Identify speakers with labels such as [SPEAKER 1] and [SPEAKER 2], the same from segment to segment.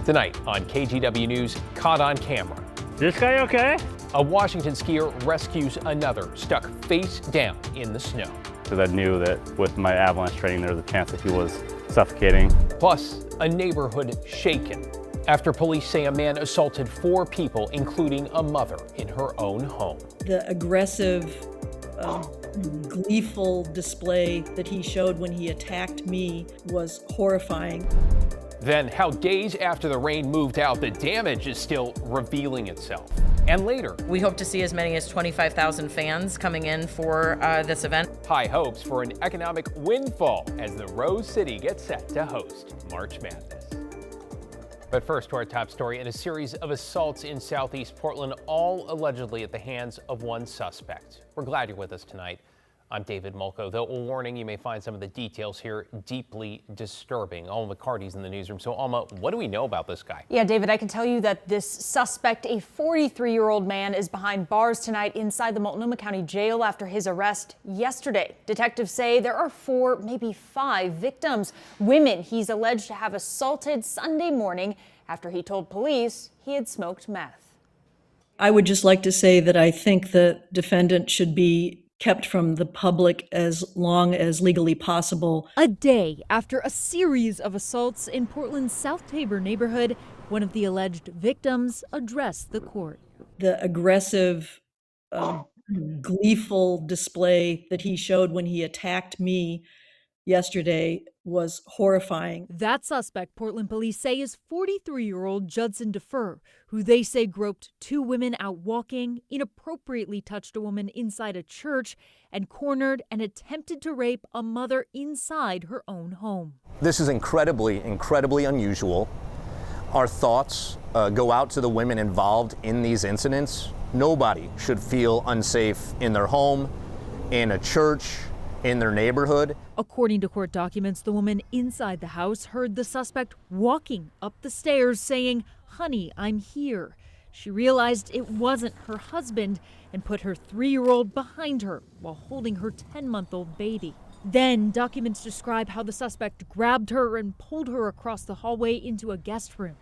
[SPEAKER 1] Tonight on KGW News, caught on camera.
[SPEAKER 2] This guy okay?
[SPEAKER 1] A Washington skier rescues another stuck face down in the snow.
[SPEAKER 3] Because I knew that with my avalanche training, there was a chance that he was suffocating.
[SPEAKER 1] Plus, a neighborhood shaken after police say a man assaulted 4 people, including a mother, in her own home.
[SPEAKER 4] The aggressive, gleeful display that he showed when he attacked me was horrifying.
[SPEAKER 1] Then, how days after the rain moved out, the damage is still revealing itself. And later,
[SPEAKER 5] we hope to see as many as 25,000 fans coming in for this event.
[SPEAKER 1] High hopes for an economic windfall as the Rose City gets set to host March Madness. But first, to our top story, in a series of assaults in southeast Portland, all allegedly at the hands of one suspect. We're glad you're with us tonight. I'm David Mulco, though a warning, you may find some of the details here deeply disturbing. Alma McCarty's in the newsroom. So Alma, what do we know about this guy?
[SPEAKER 6] Yeah, David, I can tell you that this suspect, a 43-year-old man, is behind bars tonight inside the Multnomah County Jail after his arrest yesterday. Detectives say there are 4, maybe 5 victims, women he's alleged to have assaulted Sunday morning after he told police he had smoked meth.
[SPEAKER 4] I would just like to say that I think the defendant should be kept from the public as long as legally possible.
[SPEAKER 7] A day after a series of assaults in Portland's South Tabor neighborhood, one of the alleged victims addressed the court.
[SPEAKER 4] The aggressive, gleeful display that he showed when he attacked me yesterday was horrifying.
[SPEAKER 7] That suspect, Portland police say, is 43-year-old Judson Defer, who they say groped 2 women out walking, inappropriately touched a woman inside a church, and cornered and attempted to rape a mother inside her own home.
[SPEAKER 8] This is incredibly unusual. Our thoughts go out to the women involved in these incidents. Nobody should feel unsafe in their home, in a church, in their neighborhood.
[SPEAKER 7] According to court documents, the woman inside the house heard the suspect walking up the stairs saying, "Honey, I'm here." She realized it wasn't her husband and put her 3-year-old behind her while holding her 10-month-old baby. Then documents describe how the suspect grabbed her and pulled her across the hallway into a guest room.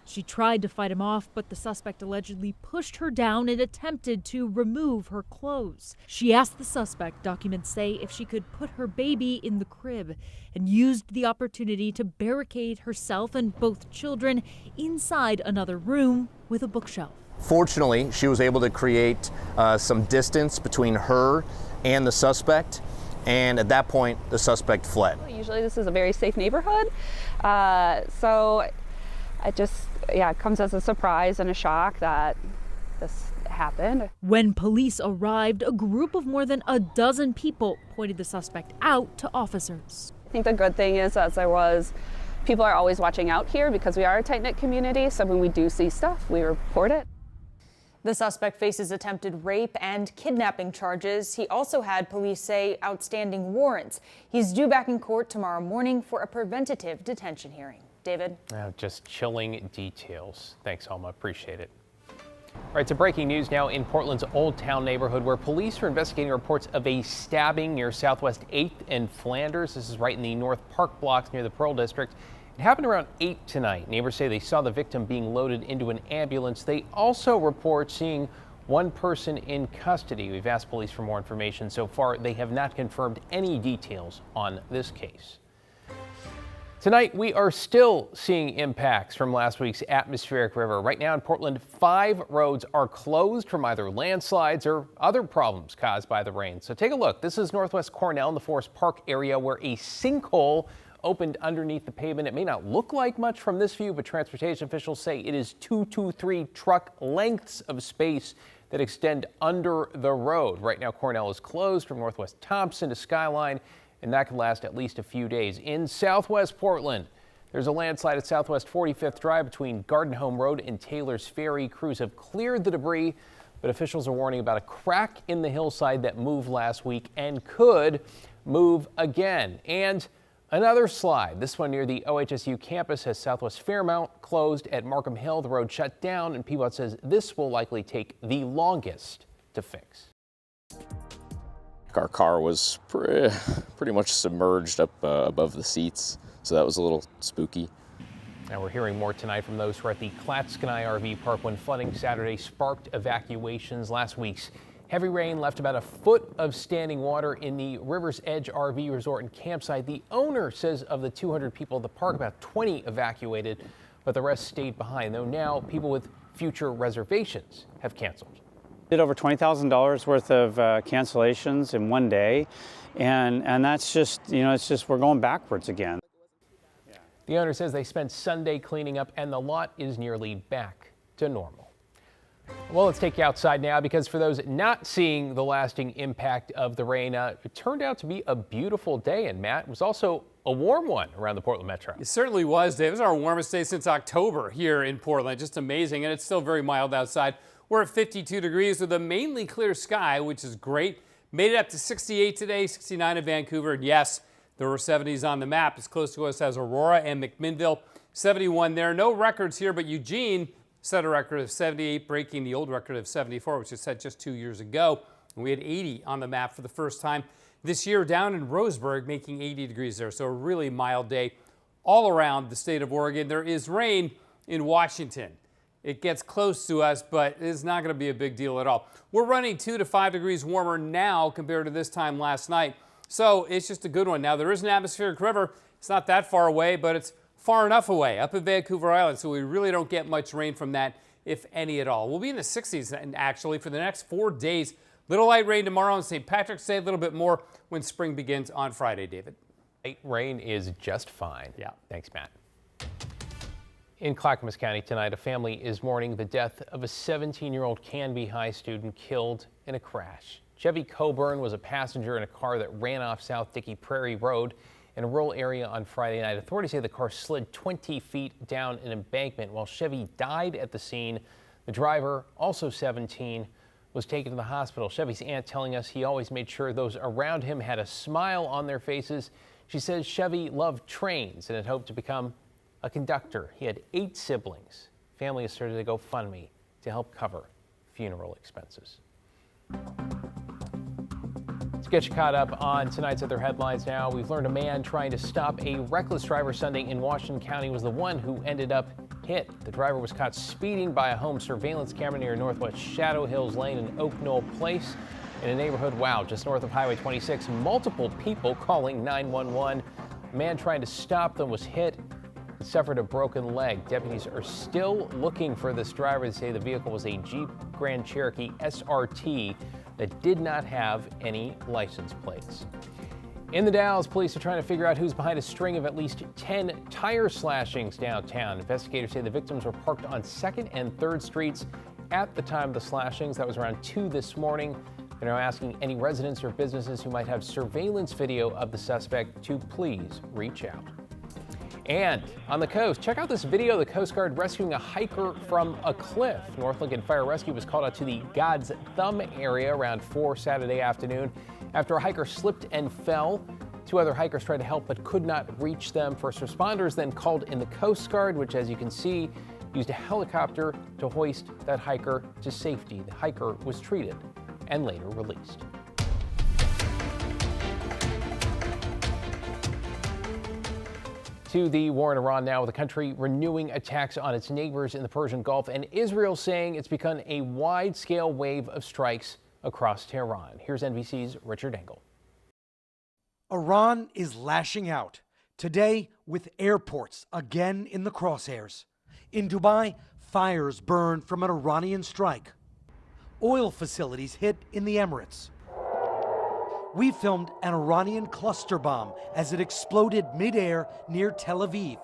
[SPEAKER 7] She tried to fight him off, but the suspect allegedly pushed her down and attempted to remove her clothes. She asked the suspect, documents say, if she could put her baby in the crib, and used the opportunity to barricade herself and both children inside another room with a bookshelf.
[SPEAKER 8] Fortunately, she was able to create some distance between her and the suspect, and at that point, the suspect fled.
[SPEAKER 9] Usually this is a very safe neighborhood, so it comes as a surprise and a shock that this happened.
[SPEAKER 7] When police arrived, a group of more than a dozen people pointed the suspect out to officers.
[SPEAKER 9] I think the good thing is, people are always watching out here because we are a tight-knit community, so when we do see stuff, we report it.
[SPEAKER 6] The suspect faces attempted rape and kidnapping charges. He also had, police say, outstanding warrants. He's due back in court tomorrow morning for a preventative detention hearing. David?
[SPEAKER 1] Just chilling details. Thanks, Alma. Appreciate it. All right, so breaking news now in Portland's Oldtown neighborhood, where police are investigating reports of a stabbing near Southwest 8th and Flanders. This is right in the North Park blocks near the Pearl District. It happened around 8 tonight. Neighbors say they saw the victim being loaded into an ambulance. They also report seeing one person in custody. We've asked police for more information. So far, they have not confirmed any details on this case. Tonight, we are still seeing impacts from last week's atmospheric river. Right now in Portland, 5 roads are closed from either landslides or other problems caused by the rain. So take a look. This is Northwest Cornell in the Forest Park area where a sinkhole opened underneath the pavement. It may not look like much from this view, but transportation officials say it is 2 to 3 truck lengths of space that extend under the road. Right now, Cornell is closed from Northwest Thompson to Skyline, and that could last at least a few days. In Southwest Portland, there's a landslide at Southwest 45th Drive between Garden Home Road and Taylor's Ferry. Crews have cleared the debris, but officials are warning about a crack in the hillside that moved last week and could move again. And another slide, this one near the OHSU campus, has Southwest Fairmount closed at Markham Hill. The road shut down, and PBOT says this will likely take the longest to fix.
[SPEAKER 10] Our car was pretty much submerged up above the seats, so that was a little spooky.
[SPEAKER 1] Now we're hearing more tonight from those who are at the Clatsky RV Park when flooding Saturday sparked evacuations. Last week's heavy rain left about a foot of standing water in the River's Edge RV Resort and Campsite. The owner says of the 200 people at the park, about 20 evacuated, but the rest stayed behind, though now people with future reservations have canceled.
[SPEAKER 2] Did over $20,000 worth of cancellations in one day, and that's just, it's just we're going backwards again.
[SPEAKER 1] The owner says they spent Sunday cleaning up and the lot is nearly back to normal. Well, let's take you outside now, because for those not seeing the lasting impact of the rain, it turned out to be a beautiful day, and Matt, it was also a warm one around the Portland Metro.
[SPEAKER 11] It certainly was, Dave. It was our warmest day since October here in Portland. Just amazing, and it's still very mild outside. We're at 52 degrees with a mainly clear sky, which is great. Made it up to 68 today, 69 in Vancouver, and yes, there were 70s on the map. As close to us as Aurora and McMinnville, 71 there. No records here, but Eugene set a record of 78, breaking the old record of 74, which was set just 2 years ago. And we had 80 on the map for the first time this year down in Roseburg, making 80 degrees there. So a really mild day all around the state of Oregon. There is rain in Washington. It gets close to us, but it's not going to be a big deal at all. We're running 2 to 5 degrees warmer now compared to this time last night. So it's just a good one. Now, there is an atmospheric river. It's not that far away, but it's far enough away up in Vancouver Island, so we really don't get much rain from that, if any at all. We'll be in the 60s, and actually, for the next 4 days. Little light rain tomorrow on St. Patrick's Day, a little bit more when spring begins on Friday, David.
[SPEAKER 1] Light rain is just fine.
[SPEAKER 11] Yeah.
[SPEAKER 1] Thanks, Matt. In Clackamas County tonight, a family is mourning the death of a 17-year-old Canby High student killed in a crash. Chevy Coburn was a passenger in a car that ran off South Dickey Prairie Road in a rural area on Friday night. Authorities say the car slid 20 feet down an embankment while Chevy died at the scene. The driver, also 17, was taken to the hospital. Chevy's aunt telling us he always made sure those around him had a smile on their faces. She says Chevy loved trains and had hoped to become a conductor. He had 8 siblings. Family has started a GoFundMe to help cover funeral expenses. Let's get you caught up on tonight's other headlines now. We've learned a man trying to stop a reckless driver Sunday in Washington County was the one who ended up hit. The driver was caught speeding by a home surveillance camera near Northwest Shadow Hills Lane and Oak Knoll Place in a neighborhood, just north of Highway 26. Multiple people calling 911. A man trying to stop them was hit. He suffered a broken leg. Deputies are still looking for this driver. They say the vehicle was a Jeep Grand Cherokee SRT that did not have any license plates. In the Dalles, police are trying to figure out who's behind a string of at least 10 tire slashings downtown. Investigators say the victims were parked on 2nd and 3rd Streets at the time of the slashings. That was around 2 this morning. They're now asking any residents or businesses who might have surveillance video of the suspect to please reach out. And on the coast, check out this video of the Coast Guard rescuing a hiker from a cliff. North Lincoln Fire Rescue was called out to the God's Thumb area around 4 Saturday afternoon after a hiker slipped and fell. 2 other hikers tried to help but could not reach them. First responders then called in the Coast Guard, which, as you can see, used a helicopter to hoist that hiker to safety. The hiker was treated and later released. To the war in Iran now, with the country renewing attacks on its neighbors in the Persian Gulf, and Israel saying it's begun a wide-scale wave of strikes across Tehran. Here's NBC's Richard Engel.
[SPEAKER 12] Iran is lashing out, today with airports again in the crosshairs. In Dubai, fires burn from an Iranian strike. Oil facilities hit in the Emirates. We filmed an Iranian cluster bomb as it exploded midair near Tel Aviv.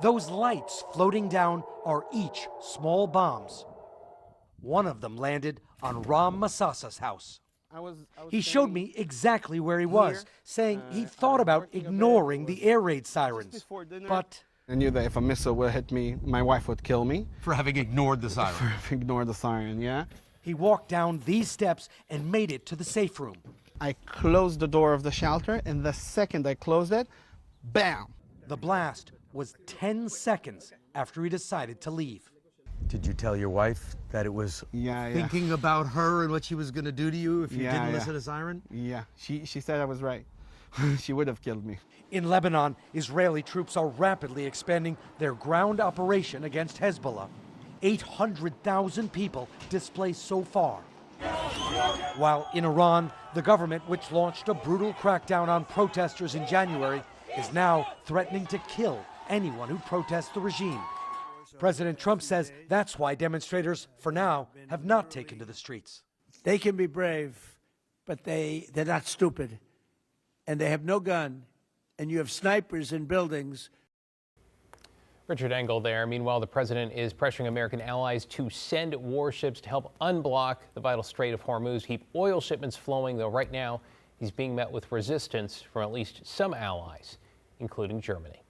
[SPEAKER 12] Those lights floating down are each small bombs. One of them landed on Ram Massasa's house. He showed me exactly where he was, saying he thought about ignoring the air raid sirens. But
[SPEAKER 13] I knew that if a missile would hit me, my wife would kill me.
[SPEAKER 12] For having ignored the siren.
[SPEAKER 13] For having ignored the siren, yeah.
[SPEAKER 12] He walked down these steps and made it to the safe room.
[SPEAKER 13] I closed the door of the shelter, and the second I closed it, bam!
[SPEAKER 12] The blast was 10 seconds after he decided to leave.
[SPEAKER 14] Did you tell your wife that it was thinking about her and what she was going to do to you if you didn't listen to siren?
[SPEAKER 13] Yeah, she said I was right. she would have killed me.
[SPEAKER 12] In Lebanon, Israeli troops are rapidly expanding their ground operation against Hezbollah. 800,000 people displaced so far. While in Iran, the government, which launched a brutal crackdown on protesters in January, is now threatening to kill anyone who protests the regime. President Trump says that's why demonstrators, for now, have not taken to the streets.
[SPEAKER 15] They can be brave, but they're not stupid. And they have no gun, and you have snipers in buildings.
[SPEAKER 1] Richard Engel there. Meanwhile, the president is pressuring American allies to send warships to help unblock the vital Strait of Hormuz, keep oil shipments flowing, though right now he's being met with resistance from at least some allies, including Germany.